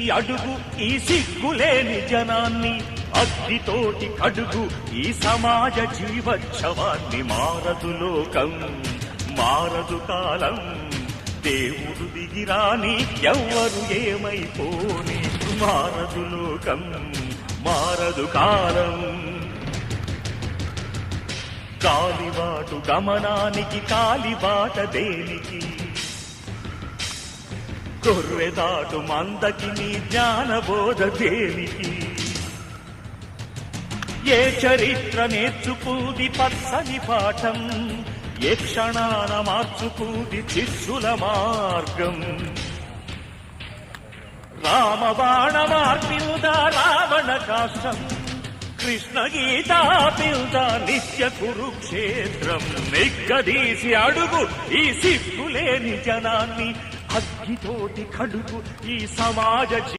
అడుగు ఈ సిగ్గులేని జనాన్ని, అగ్నితోటి కడుగు ఈ సమాజ జీవోత్సవాన్ని. మారదు లోకం, మారదు కాలం, దేవుడు దిగిరాని ఎవ్వరు ఏమైపోని. మారదు లోకం, మారదు కాలం. కాలిబాటు గమనానికి కాలిబాట దేనికి, కొర్రెదాటు మందకి నీ జ్ఞానబోధ దేనికి. ఏ చరిత్ర నేర్చుకుంది పచ్చని పాఠం, ఏ క్షణాన మార్చుకుంది శిష్యుల మార్గం. రామబాణ మార్పిల్దా రావణ కాష్టం, కృష్ణ గీతా పిల్దా నిత్య కురుక్షేత్రం. నిగ్గదీసి అడుగు ఈ సిగ్గులేని జనాన్ని, అగ్గితోటి కడుగు ఈ సమాజ